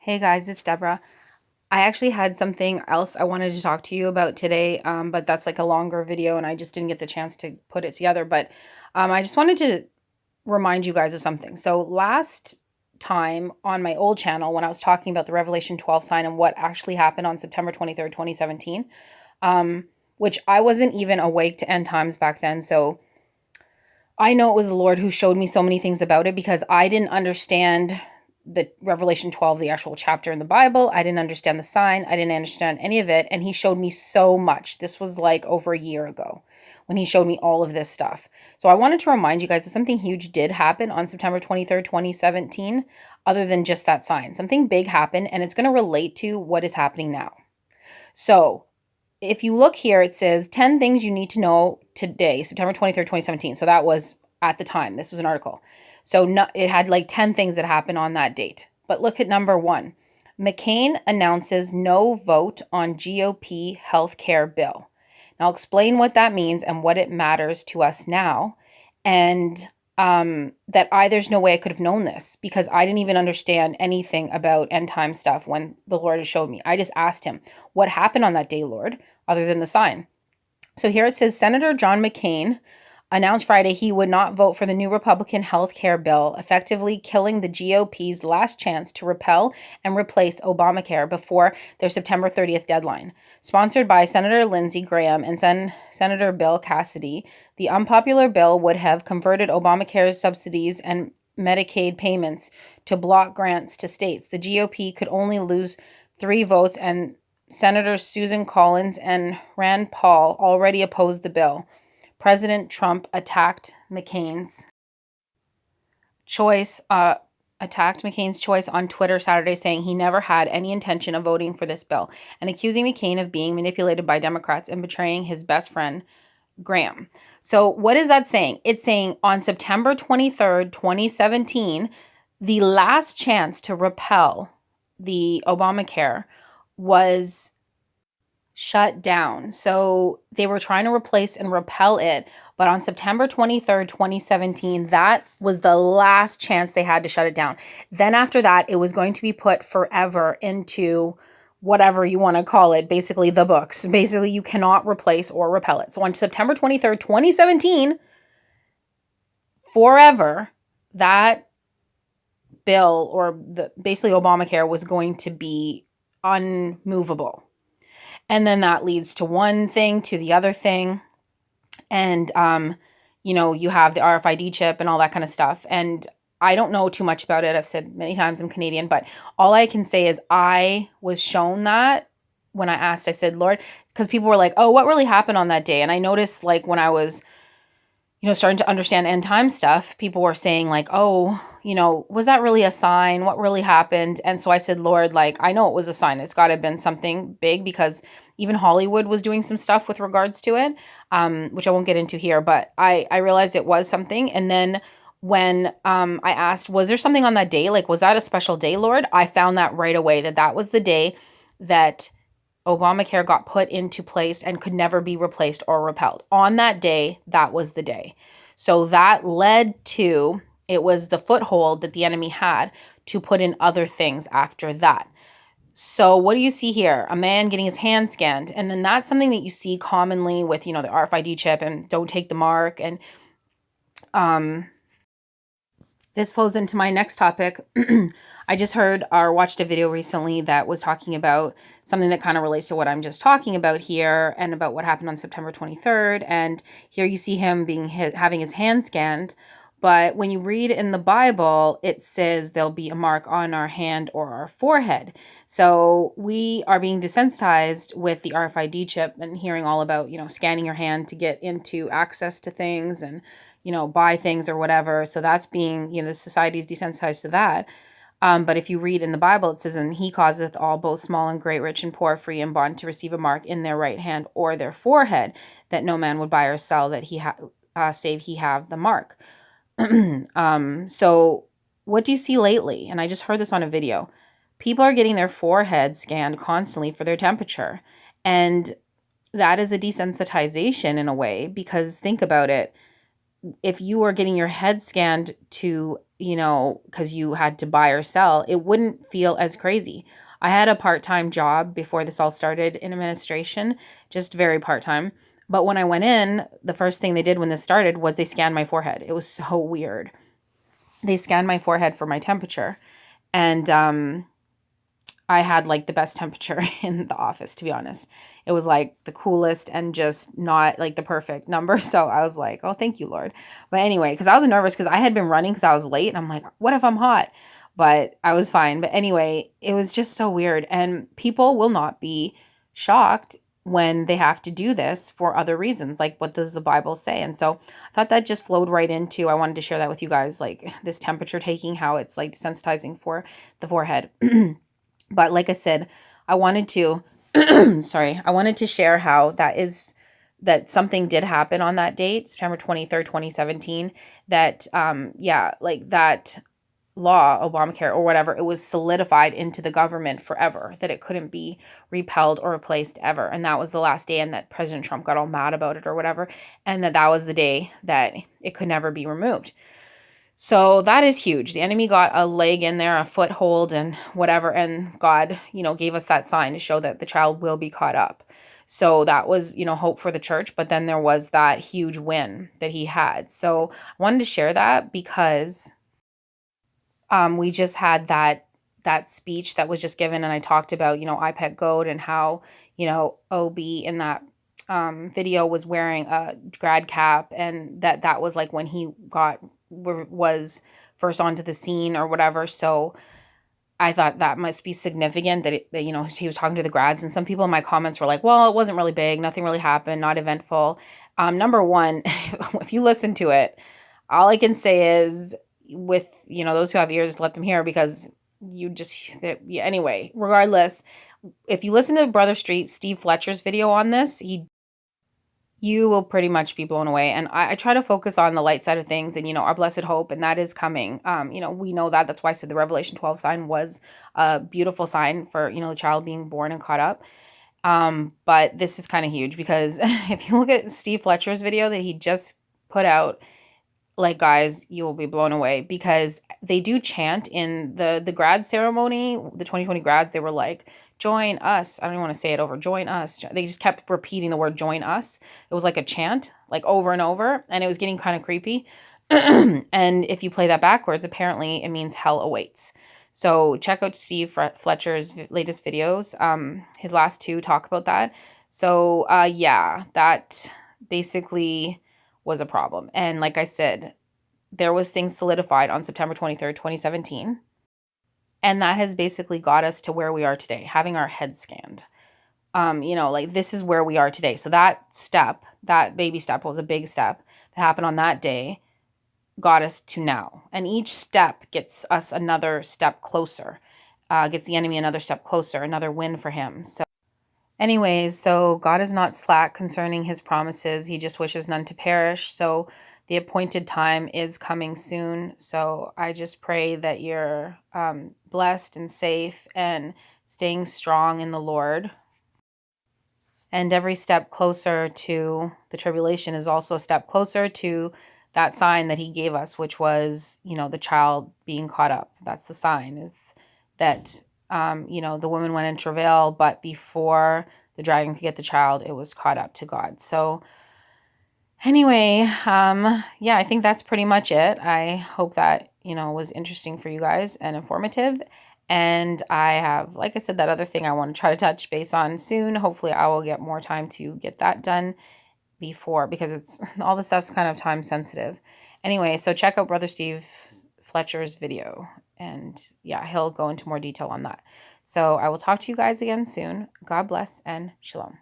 Hey guys, it's Deborah. I actually had something else I wanted to talk to you about today, but that's like a longer video and I just didn't get the chance to put it together. But I just wanted to remind you guys of something. So last time on my old channel, when I was talking about the Revelation 12 sign and what actually happened on September 23rd, 2017, which I wasn't even awake to end times back then. So I know it was the Lord who showed me so many things about it because I didn't understand the Revelation 12, the actual chapter in the Bible. I didn't understand the sign. I didn't understand any of it. And he showed me so much. This was like over a year ago when he showed me all of this stuff. So I wanted to remind you guys that something huge did happen on September 23rd, 2017, other than just that sign. Something big happened, and it's going to relate to what is happening now. So if you look here, it says 10 things you need to know today, September 23rd, 2017. So that was at the time. This was an article. So it had like 10 things that happened on that date. But look at number 1. McCain announces no vote on GOP healthcare bill. Now I'll explain what that means and what it matters to us now. And there's no way I could have known this because I didn't even understand anything about end time stuff when the Lord had showed me. I just asked him, what happened on that day, Lord, other than the sign? So here it says, Senator John McCain announced Friday he would not vote for the new Republican health care bill, effectively killing the GOP's last chance to repeal and replace Obamacare before their September 30th deadline. Sponsored by Senator Lindsey Graham and Senator Bill Cassidy, the unpopular bill would have converted Obamacare's subsidies and Medicaid payments to block grants to states. The GOP could only lose 3 votes, and Senators Susan Collins and Rand Paul already opposed the bill. President Trump attacked McCain's choice on Twitter Saturday, saying he never had any intention of voting for this bill and accusing McCain of being manipulated by Democrats and betraying his best friend, Graham. So what is that saying? It's saying on September 23rd, 2017, the last chance to repeal the Obamacare was shut down. So they were trying to replace and repel it. But on September 23rd, 2017, that was the last chance they had to shut it down. Then after that, it was going to be put forever into whatever you want to call it, basically the books. Basically, you cannot replace or repel it. So on September 23rd, 2017, forever, that bill or basically Obamacare was going to be unmovable. And then that leads to one thing to the other thing. And, you have the RFID chip and all that kind of stuff. And I don't know too much about it. I've said many times I'm Canadian, but all I can say is I was shown that when I asked, I said, Lord, because people were like, oh, what really happened on that day? And I noticed like when I was, starting to understand end time stuff, people were saying like, oh, was that really a sign? What really happened? And so I said, Lord, like, I know it was a sign. It's got to have been something big because even Hollywood was doing some stuff with regards to it, which I won't get into here. But I realized it was something. And then when I asked, was there something on that day? Like, was that a special day, Lord? I found that right away, that was the day that Obamacare got put into place and could never be replaced or repelled. On that day, that was the day. So that led to, it was the foothold that the enemy had to put in other things after that. So what do you see here? A man getting his hand scanned. And then that's something that you see commonly with, the RFID chip and don't take the mark. And this flows into my next topic. I just heard or watched a video recently that was talking about something that kind of relates to what I'm just talking about here and about what happened on September 23rd. And here you see him having his hand scanned. But when you read in the Bible, it says there'll be a mark on our hand or our forehead. So we are being desensitized with the RFID chip and hearing all about, scanning your hand to get into access to things and, buy things or whatever. So that's being, the society's desensitized to that. But if you read in the Bible, it says, and he causeth all, both small and great, rich and poor, free and bond, to receive a mark in their right hand or their forehead, that no man would buy or sell, that he save he have the mark. So what do you see lately? And I just heard this on a video. People are getting their forehead scanned constantly for their temperature. And that is a desensitization in a way, because think about it. if you were getting your head scanned to, because you had to buy or sell, it wouldn't feel as crazy. I had a part-time job before this all started in administration, just very part-time. But when I went in, the first thing they did when this started was they scanned my forehead. It was so weird. They scanned my forehead for my temperature. And I had like the best temperature in the office, to be honest. It was like the coolest and just not like the perfect number. So I was like, oh, thank you, Lord. But anyway, because I was nervous because I had been running because I was late. And I'm like, what if I'm hot? But I was fine. But anyway, it was just so weird. And people will not be shocked when they have to do this for other reasons. Like, what does the Bible say? And so I thought that just flowed right into, I wanted to share that with you guys, like this temperature taking, how it's like desensitizing for the forehead. But like I said, I wanted to, I wanted to share how that something did happen on that date, September 23rd, 2017, that, like that law, Obamacare or whatever, it was solidified into the government forever, that it couldn't be repelled or replaced ever. And that was the last day, and that President Trump got all mad about it or whatever, and that was the day that it could never be removed. So that is huge. The enemy got a leg in there, a foothold and whatever. And God, gave us that sign to show that the child will be caught up. So that was, hope for the church. But then there was that huge win that he had. So I wanted to share that because we just had that speech that was just given. And I talked about, IPEC GOAT and how, OB in that video was wearing a grad cap, and that was like when he was first onto the scene or whatever. So I thought that must be significant that he was talking to the grads, and some people in my comments were like, well, it wasn't really big, nothing really happened, not eventful. Number one, if you listen to it, all I can say is, with those who have ears, let them hear, because anyway, regardless, if you listen to Brother Steve Fletcher's video on this, you will pretty much be blown away. And I try to focus on the light side of things and, our blessed hope, and that is coming. We know that. That's why I said the Revelation 12 sign was a beautiful sign for, the child being born and caught up. But this is kind of huge, because if you look at Steve Fletcher's video that he just put out, like, guys, you will be blown away, because they do chant in the grad ceremony, the 2020 grads. They were like, join us. I don't even want to say it over. Join us. They just kept repeating the word join us. It was like a chant, like over and over. And it was getting kind of creepy. And if you play that backwards, apparently it means hell awaits. So check out Steve Fletcher's latest videos. His last two talk about that. So that basically was a problem. And like I said, there was things solidified on September 23rd, 2017. And that has basically got us to where we are today, having our head scanned. This is where we are today. So that baby step was a big step that happened on that day, got us to now. And each step gets us another step closer, gets the enemy another step closer, another win for him. So anyways, so God is not slack concerning his promises. He just wishes none to perish. So the appointed time is coming soon. So I just pray that you're blessed and safe and staying strong in the Lord. And every step closer to the tribulation is also a step closer to that sign that he gave us, which was, the child being caught up. That's the sign, is that, the woman went in travail, but before the dragon could get the child, it was caught up to God. So anyway, I think that's pretty much it. I hope that, was interesting for you guys and informative. And I have, like I said, that other thing I want to try to touch base on soon. Hopefully I will get more time to get that done because it's all the stuff's kind of time sensitive. Anyway, so check out Brother Steve Fletcher's video, and he'll go into more detail on that. So I will talk to you guys again soon. God bless and shalom.